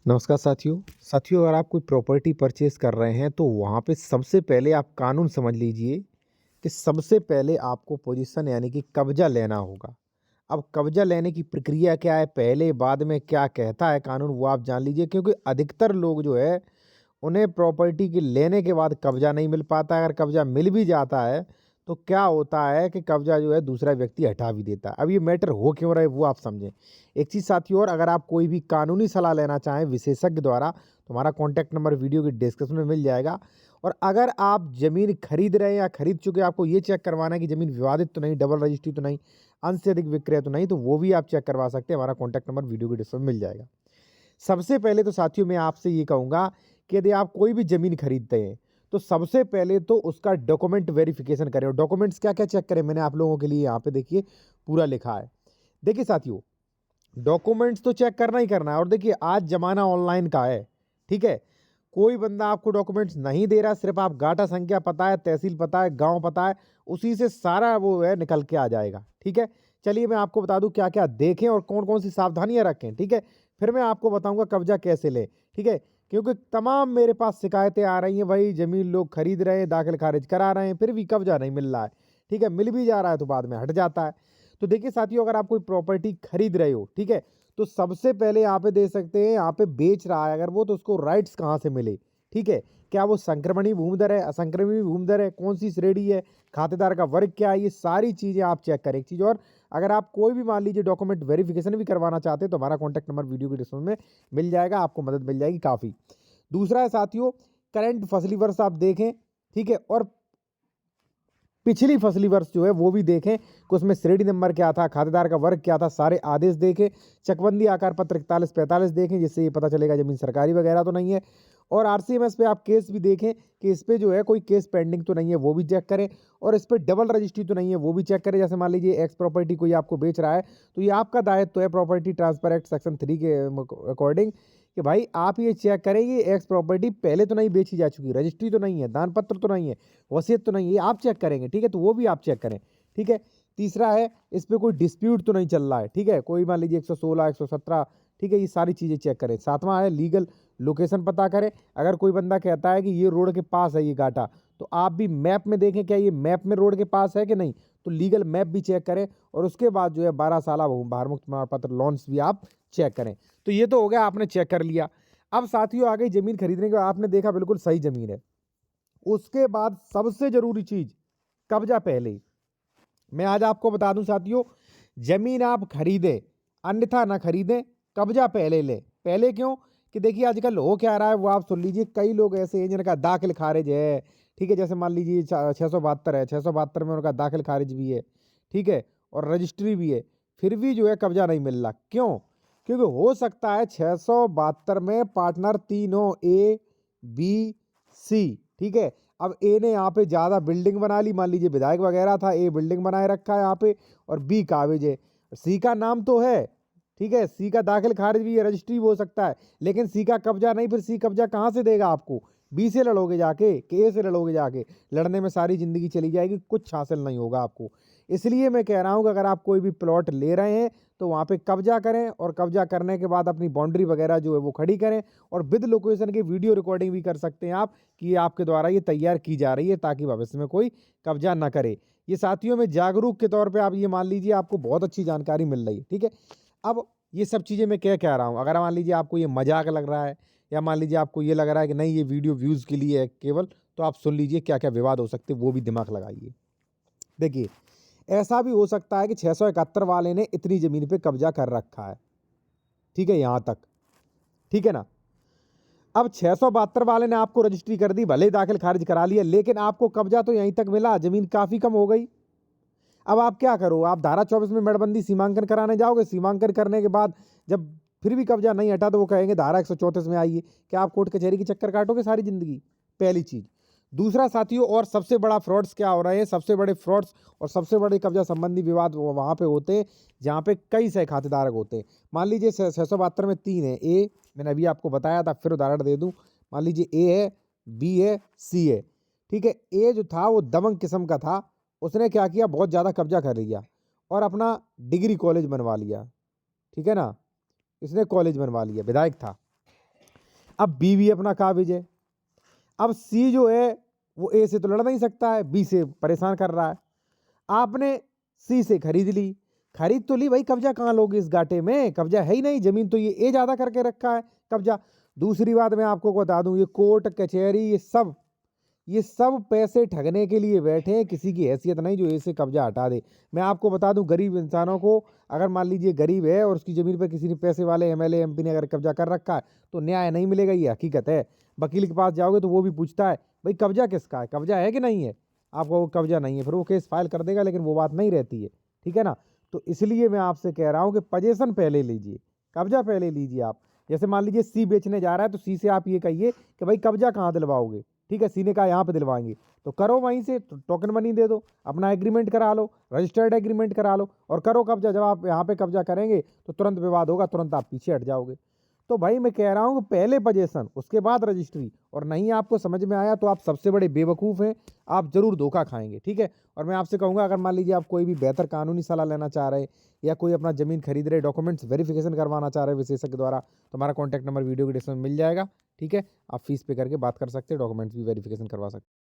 नमस्कार साथियों अगर आप कोई प्रॉपर्टी परचेज कर रहे हैं तो वहाँ पे सबसे पहले आप कानून समझ लीजिए कि सबसे पहले आपको पोजीशन यानी कि कब्जा लेना होगा। अब कब्जा लेने की प्रक्रिया क्या है, पहले बाद में क्या कहता है कानून, वो आप जान लीजिए, क्योंकि अधिकतर लोग जो है उन्हें प्रॉपर्टी के लेने के बाद कब्जा नहीं मिल पाता है। अगर कब्जा मिल भी जाता है तो क्या होता है कि कब्जा जो है दूसरा व्यक्ति हटा भी देता है। अब ये मैटर हो क्यों रहा है वो आप समझें। एक चीज़ साथियों, और अगर आप कोई भी कानूनी सलाह लेना चाहें विशेषज्ञ द्वारा तो हमारा कॉन्टैक्ट नंबर वीडियो की डिस्क्रिप्शन में मिल जाएगा। और अगर आप ज़मीन खरीद रहे हैं या खरीद चुके हैं, आपको ये चेक करवाना है कि ज़मीन विवादित तो नहीं, डबल रजिस्ट्री तो नहीं, अंश से अधिक विक्रय तो नहीं, तो वो भी आप चेक करवा सकते हैं। हमारा कॉन्टैक्ट नंबर वीडियो की डिस्क्रिप्शन में मिल जाएगा। सबसे पहले तो साथियों मैं आपसे ये कहूँगा कि यदि आप कोई भी ज़मीन खरीदते हैं तो सबसे पहले तो उसका डॉक्यूमेंट वेरिफिकेशन करें। और डॉक्यूमेंट्स क्या क्या चेक करें, मैंने आप लोगों के लिए यहाँ पे देखिए पूरा लिखा है। देखिए साथियों, डॉक्यूमेंट्स तो चेक करना ही करना है। और देखिए आज ज़माना ऑनलाइन का है, ठीक है। कोई बंदा आपको डॉक्यूमेंट्स नहीं दे रहा, सिर्फ आप गाटा संख्या पता है, तहसील पता है, गांव पता है, उसी से सारा वो है निकल के आ जाएगा, ठीक है। चलिए मैं आपको बता दूं क्या क्या देखें और कौन कौन सी सावधानियां रखें, ठीक है। फिर मैं आपको बताऊंगा कब्जा कैसे लें, ठीक है। क्योंकि तमाम मेरे पास शिकायतें आ रही हैं, भाई ज़मीन लोग खरीद रहे हैं, दाखिल खारिज करा रहे हैं, फिर भी कब्जा नहीं मिल रहा है, ठीक है। मिल भी जा रहा है तो बाद में हट जाता है। तो देखिए साथियों, अगर आप कोई प्रॉपर्टी खरीद रहे हो, ठीक है, तो सबसे पहले यहाँ पे दे सकते हैं, यहाँ पे बेच रहा है अगर वो, तो उसको राइट्स कहाँ से मिले, ठीक है। क्या वो संक्रमणीय भूमिदर है, असंक्रमणीय भूमिदर है, कौन सी श्रेणी है, खातेदार का वर्ग क्या है, ये सारी चीज़ें आप चेक करें। एक चीज़ और, अगर आप कोई भी मान लीजिए डॉक्यूमेंट वेरिफिकेशन भी करवाना चाहते हैं तो हमारा कॉन्टैक्ट नंबर वीडियो के डिस्क्रिप्शन में मिल जाएगा, आपको मदद मिल जाएगी काफ़ी। दूसरा है साथियों, करंट फसली वर्ष आप देखें, ठीक है, और पिछली फसली वर्ष जो है वो भी देखें कि उसमें श्रेणी नंबर क्या था, खातेदार का वर्ग क्या था, सारे आदेश देखें, चकबंदी आकार पत्र 41-45 देखें, जिससे ये पता चलेगा ज़मीन सरकारी वगैरह तो नहीं है। और आरसीएमएस पे आप केस भी देखें कि इस पे जो है कोई केस पेंडिंग तो नहीं है, वो भी चेक करें। और इस पे डबल रजिस्ट्री तो नहीं है, वो भी चेक करें। जैसे मान लीजिए एक्स प्रॉपर्टी कोई आपको बेच रहा है तो ये आपका दायित्व तो है प्रॉपर्टी ट्रांसफर एक्ट सेक्शन 3 के अकॉर्डिंग कि भाई आप ये चेक करें कि एक्स प्रॉपर्टी पहले तो नहीं बेची जा चुकी, रजिस्ट्री तो नहीं है, दान पत्र तो नहीं है, वसीयत तो नहीं है, ये आप चेक करेंगे, ठीक है। तो वो भी आप चेक करें, ठीक है। तीसरा है, इस पे कोई डिस्प्यूट तो नहीं चल रहा है, ठीक है। कोई मान लीजिए 116, 117, ठीक है, ये सारी चीज़ें चेक करें। सातवां है, लीगल लोकेशन पता करें। अगर कोई बंदा कहता है कि ये रोड के पास है ये गाटा, तो आप भी मैप में देखें क्या ये मैप में रोड के पास है कि नहीं, तो लीगल मैप भी चेक करें। और उसके बाद जो है 12 साल भार मुक्त प्रमाण पत्र लॉन्स भी आप चेक करें। तो ये तो हो गया, आपने चेक कर लिया। अब साथियों आ गई ज़मीन खरीदने के बाद, आपने देखा बिल्कुल सही ज़मीन है, उसके बाद सबसे जरूरी चीज कब्जा पहले। मैं आज आपको बता दूं साथियों, जमीन आप खरीदें अन्यथा ना खरीदें, कब्जा पहले लें। पहले क्यों कि देखिए आजकल हो क्या रहा है वो आप सुन लीजिए। कई लोग ऐसे हैं जिनका दाखिल खारिज है, ठीक है। जैसे मान लीजिए 672 है, 672 में उनका दाखिल खारिज भी है, ठीक है, और रजिस्ट्री भी है, फिर भी जो है कब्जा नहीं मिल रहा। क्यों? क्योंकि हो सकता है 672 में पार्टनर तीनों ए बी सी, ठीक है। अब ए ने यहाँ पे ज़्यादा बिल्डिंग बना ली, मान लीजिए विधायक वगैरह था, ए बिल्डिंग बनाए रखा है यहाँ पे, और बी काबिज है। सी का नाम तो है, ठीक है, सी का दाखिल खारिज भी है, रजिस्ट्री भी हो सकता है, लेकिन सी का कब्जा नहीं। फिर सी कब्जा कहाँ से देगा आपको? बी से लड़ोगे जाके कि ए से लड़ोगे जाके? लड़ने में सारी जिंदगी चली जाएगी, कुछ हासिल नहीं होगा आपको। इसलिए मैं कह रहा हूँ कि अगर आप कोई भी प्लॉट ले रहे हैं तो वहाँ पे कब्जा करें, और कब्जा करने के बाद अपनी बाउंड्री वगैरह जो है वो खड़ी करें। और विद लोकेशन की वीडियो रिकॉर्डिंग भी कर सकते हैं आप कि ये आपके द्वारा ये तैयार की जा रही है, ताकि भविष्य में कोई कब्जा ना करे। ये साथियों में जागरूक के तौर पे आप ये मान लीजिए, आपको बहुत अच्छी जानकारी मिल रही है, ठीक है। अब ये सब चीज़ें मैं क्या कह रहा हूँ, अगर मान लीजिए आपको ये मजाक लग रहा है, या मान लीजिए आपको ये लग रहा है कि नहीं ये वीडियो व्यूज़ के लिए है केवल, तो आप सुन लीजिए क्या क्या विवाद हो सकते हैं, वो भी दिमाग लगाइए। देखिए, ऐसा भी हो सकता है कि 671 वाले ने इतनी ज़मीन पे कब्जा कर रखा है, ठीक है, यहाँ तक, ठीक है ना। अब 672 वाले ने आपको रजिस्ट्री कर दी, भले ही दाखिल खारिज करा लिया, लेकिन आपको कब्जा तो यहीं तक मिला, ज़मीन काफ़ी कम हो गई। अब आप क्या करो, आप धारा 24 में मेड़बंदी सीमांकन कराने जाओगे, सीमांकन करने के बाद जब फिर भी कब्जा नहीं हटा तो वो कहेंगे धारा 134 में आइए। क्या आप कोर्ट कचहरी की चक्कर काटोगे सारी जिंदगी? पहली चीज। दूसरा साथियों, और सबसे बड़ा फ्रॉड्स क्या हो रहे हैं, सबसे बड़े फ्रॉड्स और सबसे बड़े कब्जा संबंधी विवाद वहाँ पे होते हैं जहाँ पे कई सह खातेदारक होते हैं। मान लीजिए 672 में 3 है, ए मैंने अभी आपको बताया था, फिर उदाहरण दे दूँ। मान लीजिए ए है, बी है, सी है, ठीक है। ए जो था वो दबंग किस्म का था, उसने क्या किया, बहुत ज़्यादा कब्जा कर लिया और अपना डिग्री कॉलेज बनवा लिया, ठीक है ना। इसने कॉलेज बनवा लिया, विधायक था, अब बी भी अपना काबिज है। अब सी जो है वो ए से तो लड़ नहीं सकता है, बी से परेशान कर रहा है। आपने सी से खरीद ली, खरीद तो ली भाई, कब्जा कहाँ लोगे इस घाटे में? कब्जा है ही नहीं, जमीन तो ये ए ज्यादा करके रखा है कब्जा। दूसरी बात मैं आपको बता दूं, ये कोर्ट कचहरी ये सब पैसे ठगने के लिए बैठे हैं, किसी की हैसियत नहीं जो ए से कब्जा हटा दे। मैं आपको बता दूं, गरीब इंसानों को, अगर मान लीजिए गरीब है और उसकी जमीन पर किसी ने पैसे वाले एमएलए एमपी ने अगर कब्जा कर रखा है तो न्याय नहीं मिलेगा, ये हकीकत है। वकील के पास जाओगे तो वो भी पूछता है भाई कब्जा किसका है, कब्जा है कि नहीं है? आपको वो कब्जा नहीं है, फिर वो केस फाइल कर देगा, लेकिन वो बात नहीं रहती है, ठीक है ना। तो इसलिए मैं आपसे कह रहा हूँ कि पोजीशन पहले लीजिए, कब्जा पहले लीजिए आप। जैसे मान लीजिए सी बेचने जा रहा है तो सी से आप ये कहिए कि भाई कब्जा कहाँ दिलवाओगे, ठीक है। सी ने कहा यहाँ पे दिलवाएंगे, तो करो वहीं से, तो टोकन मनी दे दो, अपना एग्रीमेंट करा लो, रजिस्टर्ड एग्रीमेंट करा लो और करो कब्जा। जब आप यहाँ पे कब्जा करेंगे तो तुरंत विवाद होगा, तुरंत आप पीछे हट जाओगे। तो भाई मैं कह रहा हूँ कि पहले पोजीशन उसके बाद रजिस्ट्री, और नहीं आपको समझ में आया तो आप सबसे बड़े बेवकूफ़ हैं, आप जरूर धोखा खाएंगे, ठीक है। और मैं आपसे कहूँगा, अगर मान लीजिए आप कोई भी बेहतर कानूनी सलाह लेना चाह रहे हैं या कोई अपना ज़मीन खरीद रहे, डॉक्यूमेंट्स वेरिफिकेशन करवाना चाह रहे हैं विशेषज्ञ द्वारा, तो हमारा कॉन्टैक्ट नंबर वीडियो के डिस्क्रिप्शन में मिल जाएगा, ठीक है। आप फीस पे करके बात कर सकते हैं, डॉक्यूमेंट्स भी वेरिफिकेशन करवा सकते हैं।